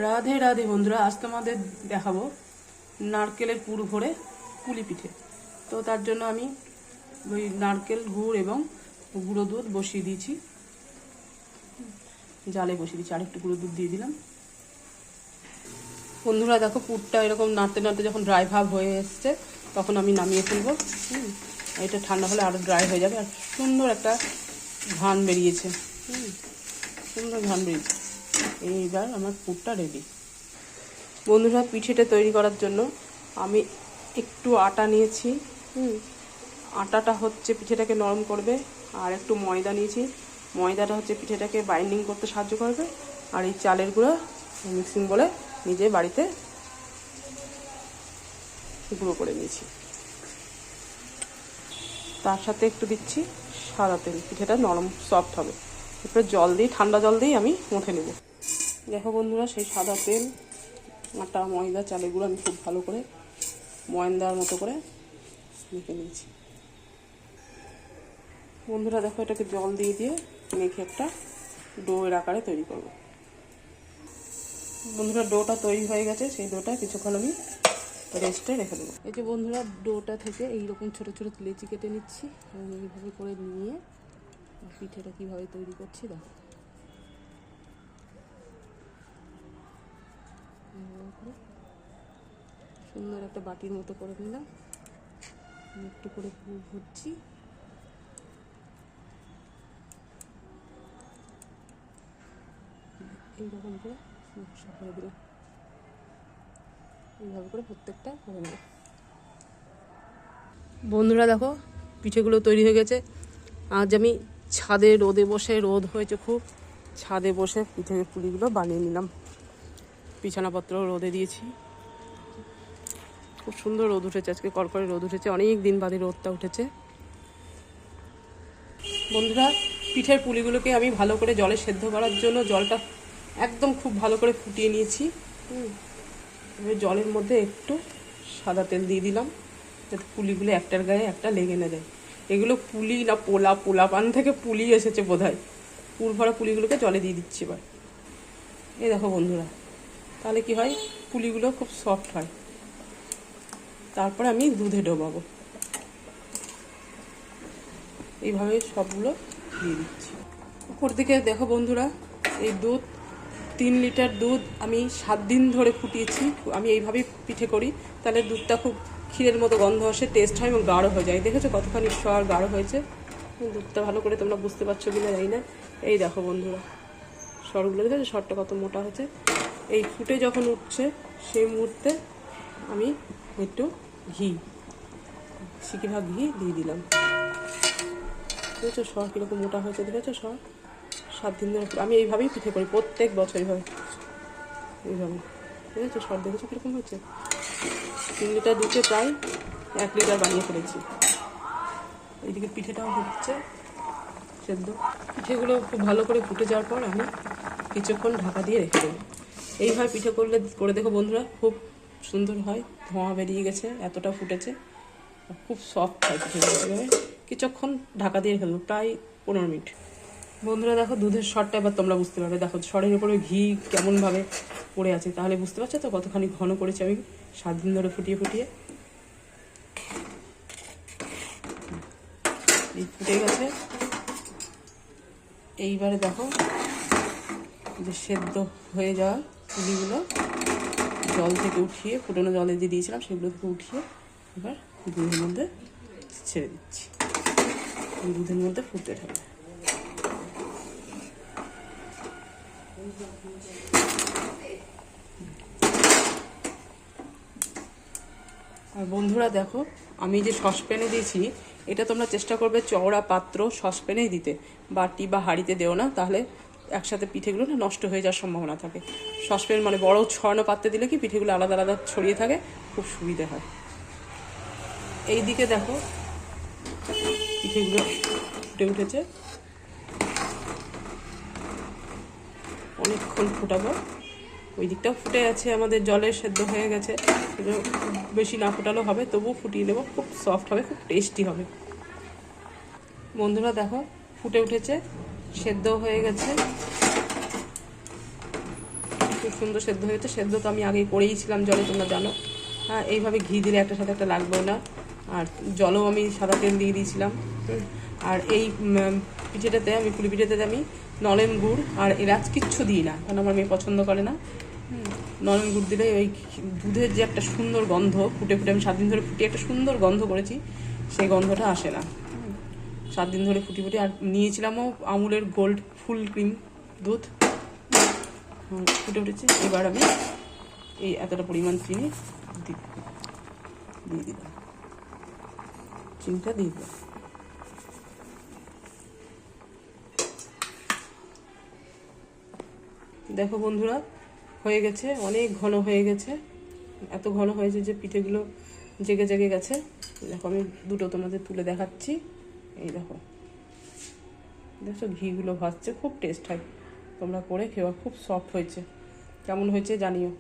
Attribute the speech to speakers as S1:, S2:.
S1: রাধে রাধে বন্ধুরা, আজ তোমাদের দেখাবো নারকেলের পুর ভরে পুলি পিঠে। তো তার জন্য আমি ওই নারকেল গুড় এবং গুঁড়ো দুধ বসিয়ে দিয়েছি, জালে বসিয়ে দিয়েছি। আরেকটু গুঁড়ো দুধ দিয়ে দিলাম। বন্ধুরা দেখো, পুরটা এরকম নাড়তে নাড়তে যখন ড্রাই ভাব হয়ে এসছে তখন আমি নামিয়ে ফেলবো। এটা ঠান্ডা হলে আরও ড্রাই হয়ে যাবে। আর সুন্দর একটা ঘ্রাণ বেরিয়েছে, সুন্দর ঘ্রাণ বেরিয়েছে। এইবার আমার পুরটা রেডি। বন্ধুরা, পিঠেটা তৈরি করার জন্য আমি একটু আটা নিয়েছি। আটাটা হচ্ছে পিঠেটাকে নরম করবে। আর একটু ময়দা নিয়েছি, ময়দাটা হচ্ছে পিঠেটাকে বাইন্ডিং করতে সাহায্য করবে। আর এই চালের গুঁড়ো মিক্সিং বলে নিজে বাড়িতে গুঁড়ো করে নিয়েছি। তার সাথে একটু দিচ্ছি সাদা তেল, পিঠেটা নরম সফট হবে। এরপরে জল দিই, ঠান্ডা জল দিয়েই আমি মুঠে নেব। দেখো বন্ধুরা, সেই সাদা তেল, আটা, ময়দা, চালের গুঁড়ো আমি খুব ভালো করে ময়দার মতো করে মেখে নিয়েছি। বন্ধুরা দেখো, এটাকে জল দিয়ে দিয়ে মেখে একটা ডোয়ের আকারে তৈরি করব। বন্ধুরা, ডোটা তৈরি হয়ে গেছে। সেই ডোটা কিছুক্ষণ আমি রেস্টে রেখে দেবো। এই যে বন্ধুরা, ডোটা থেকে এইরকম ছোটো ছোটো লেচি কেটে নিচ্ছি এবং এইভাবে করে নিয়ে পিঠেটা কীভাবে তৈরি করছি দেখো। সুন্দর একটা বাটির মতো করে নিলাম, একটু করে পুর ভরছি। এইরকম করে নকশা করে দিলাম। এইভাবে করে প্রত্যেকটা করে নেব। বন্ধুরা দেখো, পিঠেগুলো তৈরি হয়ে গেছে। আজ আমি ছাদে রোদে বসে, রোদ হয়েছে খুব, ছাদে বসে পিঠের পুলিগুলো বানিয়ে নিলাম। বিছানাপত্র রোদে দিয়েছি। খুব সুন্দর রোদ উঠেছে আজকে, কড়কড়ে রোদ উঠেছে, অনেক দিন বাদে রোদটা উঠেছে। বন্ধুরা, পিঠের পুলিগুলোকে আমি ভালো করে জলে সেদ্ধ করার জন্য জলটা একদম খুব ভালো করে ফুটিয়ে নিয়েছি। জলের মধ্যে একটু সাদা তেল দিয়ে দিলাম যাতে পুলিগুলো একটার গায়ে একটা লেগে না যায়। এগুলো পুলি না পোলা, পোলা পান থেকে পুলি এসেছে বোধহয়। পুর ভরা পুলিগুলোকে জলে দিয়ে দিচ্ছি এবার। এই দেখো বন্ধুরা, তাহলে কি হয়, পুলিগুলো খুব সফট হয়। তারপরে আমি দুধে ডোবাবো। এইভাবে সবগুলো দিয়ে দিচ্ছি। উপর দিকে দেখো বন্ধুরা, এই দুধ 3 লিটার দুধ আমি 7 দিন ধরে ফুটিয়েছি। আমি এইভাবেই পিঠে করি, তাহলে দুধটা খুব ক্ষীরের মতো গন্ধ আসে, টেস্ট হয় এবং গাঢ় হয়ে যায়। দেখেছো কতখানি সর গাঢ় হয়েছে? দুধটা ভালো করে তোমরা বুঝতে পারছো কিনা জানি না। এই দেখো বন্ধুরা, সরগুলো দেখেছো, সরটা কত মোটা হচ্ছে। এই ফুটে যখন উঠছে সেই মুহূর্তে আমি একটু ঘি, সিকি ভাগ ঘি দিয়ে দিলাম। দেখেছো সর কীরকম মোটা হয়েছে? দেখেছো সর? 7 দিন ধরে আমি এইভাবেই পিঠে করি প্রত্যেক বছর, এইভাবে। দেখেছো সর? দেখেছো কীরকম হয়েছে? 3 লিটার দুধে প্রায় 1 লিটার বানিয়ে ফেলেছি। এইদিকে পিঠেটাও হচ্ছে সেদ্ধ। পিঠেগুলো খুব ভালো করে ফুটে যাওয়ার পর আমি কিছুক্ষণ ঢাকা দিয়ে রেখে দেবো। এইভাবে পিঠে করে দেখো বন্ধুরা, খুব সুন্দর হয়। ধোঁয়া বেরিয়ে গেছে, এতটা ফুটেছে, খুব সফট হয় পিঠেগুলো। কিছুক্ষণ ঢাকা দিয়ে রেখে দেবো, প্রায় 15 মিনিট। বন্ধুরা দেখো, দুধের সরটা এবার তোমরা বুঝতে পারবে। দেখো সরের উপরে ঘি কেমনভাবে পড়ে আছে, তাহলে বুঝতে পারছো তো কতখানি ঘন করেছি আমি 7 দিন ধরে ফুটিয়ে ফুটিয়ে। এই ফুটে গেছে। এইবারে দেখো যে সেদ্ধ হয়ে যাওয়া পুলিগুলো জল থেকে উঠিয়ে, ফুটানো জলে যে দিয়েছিলাম সেগুলো থেকে উঠিয়ে এবার দুধের মধ্যে ছেড়ে দিচ্ছি। দুধের মধ্যে ফুটতে থাকবে। আর বন্ধুরা দেখো, আমি যে সসপ্যানে দিয়েছি, এটা তোমরা চেষ্টা করবে চওড়া পাত্র সসপ্যানেই দিতে, বাটি বা হাঁড়িতে দেও না, তাহলে একসাথে পিঠেগুলো না নষ্ট হয়ে যাওয়ার সম্ভাবনা থাকে। সসপ্যান মানে বড় ছড়ানো পাত্রে দিলে কি পিঠেগুলো আলাদা আলাদা ছড়িয়ে থাকে, খুব সুবিধে হয়। এই দিকে দেখো, পিঠেগুলো ফুটে উঠেছে। অনেকক্ষণ ফোটাবো। ওই দিকটাও ফুটে আছে, আমাদের জলে সেদ্ধ হয়ে গেছে। বেশি না ফোটালেও হবে, তবুও ফুটিয়ে নেবো। খুব সফট হবে, খুব টেস্টি হবে। বন্ধুরা দেখো, ফুটে উঠেছে, সেদ্ধ হয়ে গেছে, খুব সুন্দর সেদ্ধ হয়েছে। সেদ্ধ তো আমি আগে করেইছিলাম জলে, তোমরা জানো। হ্যাঁ, এইভাবে ঘি দিলে একটা সাথে একটা লাগবেও না। আর জলও আমি সাদা তেল দিয়ে দিয়েছিলাম। আর এই পিঠেটাতে আমি পুলি পিঠেটাতে আমি নলেন গুড় আর এলাচ কিচ্ছু দিই না, কারণ আমার মেয়ে পছন্দ করে না। নলেন গুড় দিলে ওই দুধের যে একটা সুন্দর গন্ধ, ফুটে ফুটে আমি 7 দিন ধরে ফুটিয়ে একটা সুন্দর গন্ধ করেছি, সেই গন্ধটা আসে না। 7 দিন ধরে ফুটি ফুটি। আর নিয়েছিলামও আমুলের গোল্ড ফুল ক্রিম দুধ, ফুটে উঠেছে। এবার আমি এই এতটা পরিমাণ চিনি দিয়ে দিলাম, চিনিটা দিয়ে দিলাম। দেখো বন্ধুরা, হয়ে গেছে, অনেক ঘন হয়ে গেছে। এত ঘন হয়েছে যে পিঠেগুলো জেগে জেগে গেছে। দেখো আমি দুটো তোমাদের তুলে দেখাচ্ছি। এই দেখো, দেখছো ঘিগুলো ভাসছে, খুব টেস্ট হয়। তোমরা করে খেও, খুব সফট হয়েছে। কেমন হয়েছে জানিও।